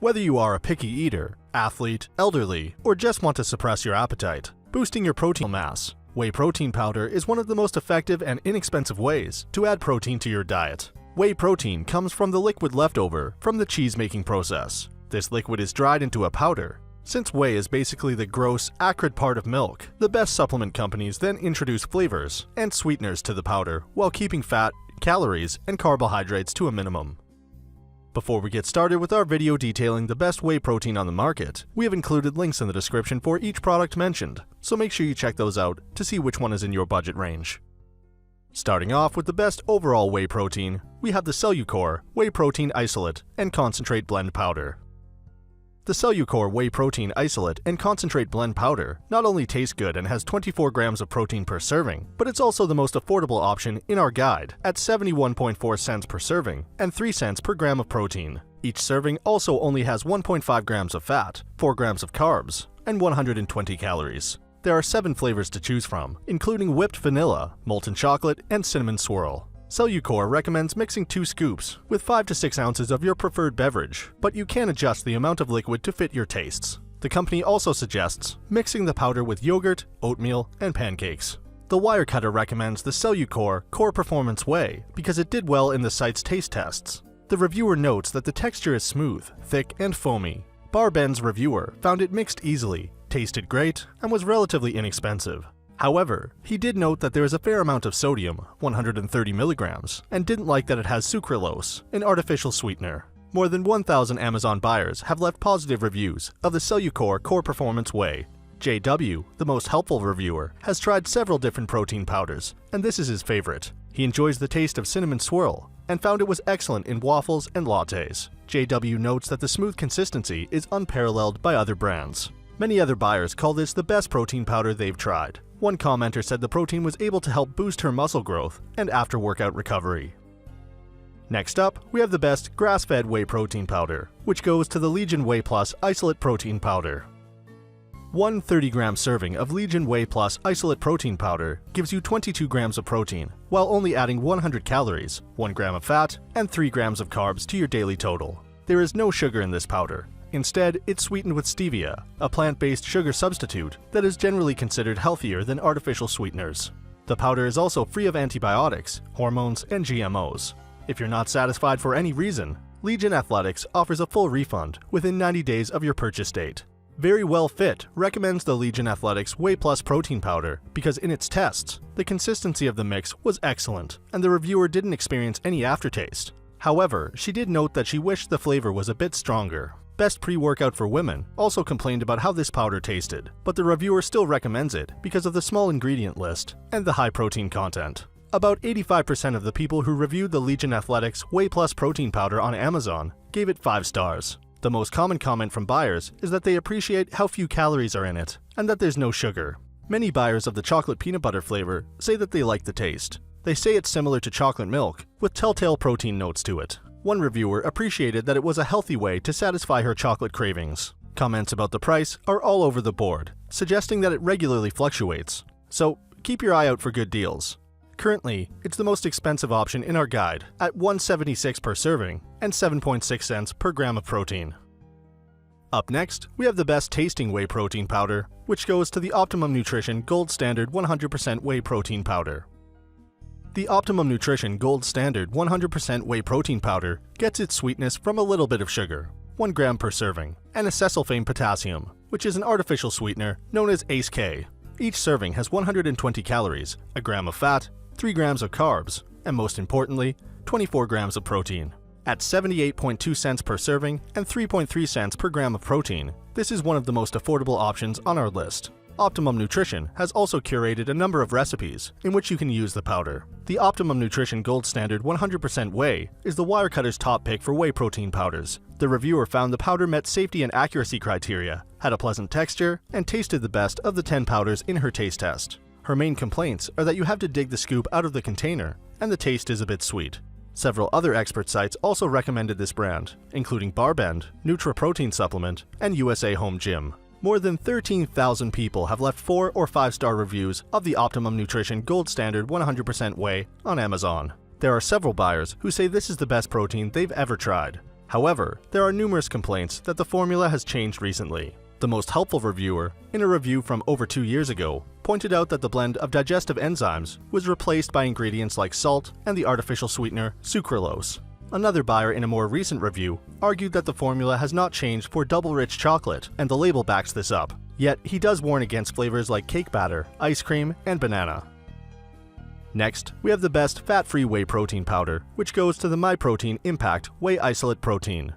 Whether you are a picky eater, athlete, elderly, or just want to suppress your appetite, boosting your protein mass, whey protein powder is one of the most effective and inexpensive ways to add protein to your diet. Whey protein comes from the liquid leftover from the cheese-making process. This liquid is dried into a powder. Since whey is basically the gross, acrid part of milk, the best supplement companies then introduce flavors and sweeteners to the powder while keeping fat, calories, and carbohydrates to a minimum. Before we get started with our video detailing the best whey protein on the market, we have included links in the description for each product mentioned, so make sure you check those out to see which one is in your budget range. Starting off with the best overall whey protein, we have the Cellucor Whey Protein Isolate and Concentrate Blend Powder. The Cellucor Whey Protein Isolate and Concentrate Blend Powder not only tastes good and has 24 grams of protein per serving, but it's also the most affordable option in our guide at 71.4 cents per serving and 3 cents per gram of protein. Each serving also only has 1.5 grams of fat, 4 grams of carbs, and 120 calories. There are 7 flavors to choose from, including whipped vanilla, molten chocolate, and cinnamon swirl. Cellucor recommends mixing 2 scoops with 5 to 6 ounces of your preferred beverage, but you can adjust the amount of liquid to fit your tastes. The company also suggests mixing the powder with yogurt, oatmeal, and pancakes. The Wirecutter recommends the Cellucor Core Performance Whey because it did well in the site's taste tests. The reviewer notes that the texture is smooth, thick, and foamy. Barben's reviewer found it mixed easily, tasted great, and was relatively inexpensive. However, he did note that there is a fair amount of sodium, 130 milligrams, and didn't like that it has sucralose, an artificial sweetener. More than 1,000 Amazon buyers have left positive reviews of the Cellucor Core Performance Whey. JW, the most helpful reviewer, has tried several different protein powders, and this is his favorite. He enjoys the taste of cinnamon swirl and found it was excellent in waffles and lattes. JW notes that the smooth consistency is unparalleled by other brands. Many other buyers call this the best protein powder they've tried. One commenter said the protein was able to help boost her muscle growth and after-workout recovery. Next up, we have the best grass-fed whey protein powder, which goes to the Legion Whey Plus Isolate Protein Powder. One 30-gram serving of Legion Whey Plus Isolate Protein Powder gives you 22 grams of protein, while only adding 100 calories, 1 gram of fat, and 3 grams of carbs to your daily total. There is no sugar in this powder. Instead, it's sweetened with stevia, a plant-based sugar substitute that is generally considered healthier than artificial sweeteners. The powder is also free of antibiotics, hormones, and GMOs. If you're not satisfied for any reason, Legion Athletics offers a full refund within 90 days of your purchase date. Very Well Fit recommends the Legion Athletics Whey Plus Protein Powder because in its tests, the consistency of the mix was excellent, and the reviewer didn't experience any aftertaste. However, she did note that she wished the flavor was a bit stronger. Best Pre-Workout for Women also complained about how this powder tasted, but the reviewer still recommends it because of the small ingredient list and the high protein content. About 85% of the people who reviewed the Legion Athletics Whey Plus Protein Powder on Amazon gave it 5 stars. The most common comment from buyers is that they appreciate how few calories are in it and that there's no sugar. Many buyers of the chocolate peanut butter flavor say that they like the taste. They say it's similar to chocolate milk with telltale protein notes to it. One reviewer appreciated that it was a healthy way to satisfy her chocolate cravings. Comments about the price are all over the board, suggesting that it regularly fluctuates. So keep your eye out for good deals. Currently, it's the most expensive option in our guide at $1.76 per serving and 7.6 cents per gram of protein. Up next, we have the best tasting whey protein powder, which goes to the Optimum Nutrition Gold Standard 100% Whey Protein Powder. The Optimum Nutrition Gold Standard 100% Whey Protein Powder gets its sweetness from a little bit of sugar, 1 gram per serving, and acesulfame potassium, which is an artificial sweetener known as ACE-K. Each serving has 120 calories, a gram of fat, 3 grams of carbs, and most importantly, 24 grams of protein. At 78.2 cents per serving and 3.3 cents per gram of protein, this is one of the most affordable options on our list. Optimum Nutrition has also curated a number of recipes in which you can use the powder. The Optimum Nutrition Gold Standard 100% Whey is the Wirecutter's top pick for whey protein powders. The reviewer found the powder met safety and accuracy criteria, had a pleasant texture, and tasted the best of the 10 powders in her taste test. Her main complaints are that you have to dig the scoop out of the container, and the taste is a bit sweet. Several other expert sites also recommended this brand, including Barbend, Nutra Protein Supplement, and USA Home Gym. More than 13,000 people have left 4 or 5-star reviews of the Optimum Nutrition Gold Standard 100% Whey on Amazon. There are several buyers who say this is the best protein they've ever tried. However, there are numerous complaints that the formula has changed recently. The most helpful reviewer, in a review from over 2 years ago, pointed out that the blend of digestive enzymes was replaced by ingredients like salt and the artificial sweetener sucralose. Another buyer in a more recent review argued that the formula has not changed for double-rich chocolate, and the label backs this up. Yet, he does warn against flavors like cake batter, ice cream, and banana. Next, we have the best fat-free whey protein powder, which goes to the MyProtein Impact Whey Isolate Protein.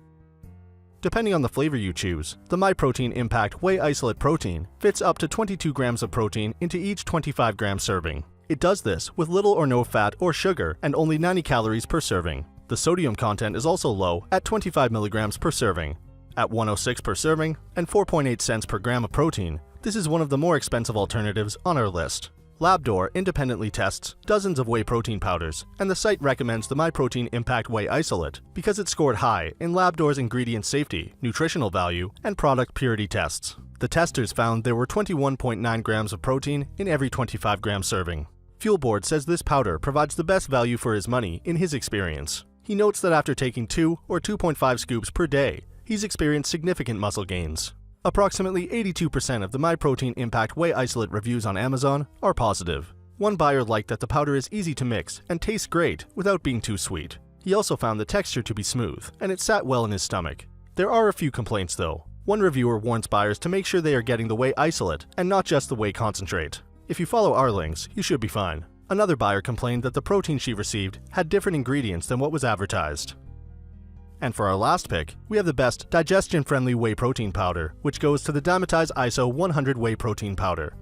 Depending on the flavor you choose, the MyProtein Impact Whey Isolate Protein fits up to 22 grams of protein into each 25-gram serving. It does this with little or no fat or sugar and only 90 calories per serving. The sodium content is also low at 25 milligrams per serving. At 106 per serving and 4.8 cents per gram of protein, this is one of the more expensive alternatives on our list. LabDoor independently tests dozens of whey protein powders, and the site recommends the MyProtein Impact Whey Isolate because it scored high in LabDoor's ingredient safety, nutritional value, and product purity tests. The testers found there were 21.9 grams of protein in every 25-gram serving. Fuelboard says this powder provides the best value for his money in his experience. He notes that after taking 2 or 2.5 scoops per day, he's experienced significant muscle gains. Approximately 82% of the MyProtein Impact Whey Isolate reviews on Amazon are positive. One buyer liked that the powder is easy to mix and tastes great without being too sweet. He also found the texture to be smooth, and it sat well in his stomach. There are a few complaints though. One reviewer warns buyers to make sure they are getting the whey isolate and not just the whey concentrate. If you follow our links, you should be fine. Another buyer complained that the protein she received had different ingredients than what was advertised. And for our last pick, we have the best digestion-friendly whey protein powder, which goes to the Dymatize ISO 100 Whey Protein Powder.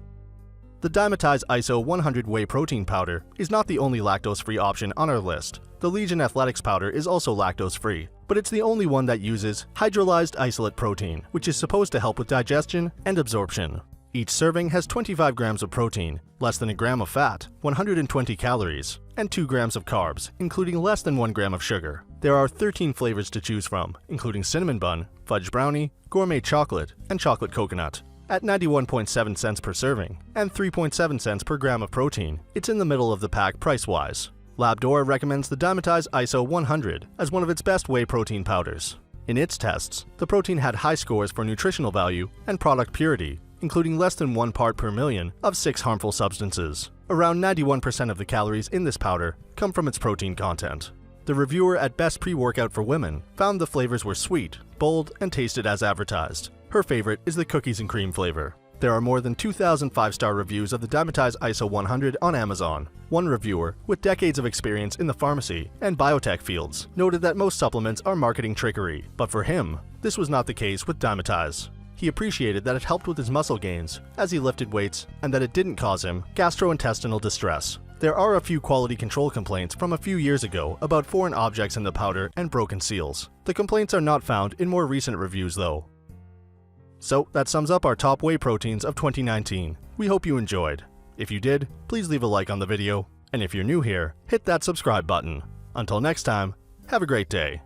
The Dymatize ISO 100 Whey Protein Powder is not the only lactose-free option on our list. The Legion Athletics powder is also lactose-free, but it's the only one that uses hydrolyzed isolate protein, which is supposed to help with digestion and absorption. Each serving has 25 grams of protein, less than a gram of fat, 120 calories, and 2 grams of carbs, including less than 1 gram of sugar. There are 13 flavors to choose from, including cinnamon bun, fudge brownie, gourmet chocolate, and chocolate coconut. At 91.7 cents per serving and 3.7 cents per gram of protein, it's in the middle of the pack price-wise. LabDoor recommends the Dymatize ISO 100 as one of its best whey protein powders. In its tests, the protein had high scores for nutritional value and product purity, including less than 1 part per million of 6 harmful substances. Around 91% of the calories in this powder come from its protein content. The reviewer at Best Pre-Workout for Women found the flavors were sweet, bold, and tasted as advertised. Her favorite is the cookies and cream flavor. There are more than 2,000 5-star reviews of the Dymatize ISO 100 on Amazon. One reviewer, with decades of experience in the pharmacy and biotech fields, noted that most supplements are marketing trickery, but for him, this was not the case with Dymatize. He appreciated that it helped with his muscle gains as he lifted weights and that it didn't cause him gastrointestinal distress. There are a few quality control complaints from a few years ago about foreign objects in the powder and broken seals. The complaints are not found in more recent reviews though. So that sums up our top whey proteins of 2019. We hope you enjoyed. If you did, please leave a like on the video, and if you're new here, hit that subscribe button. Until next time, have a great day.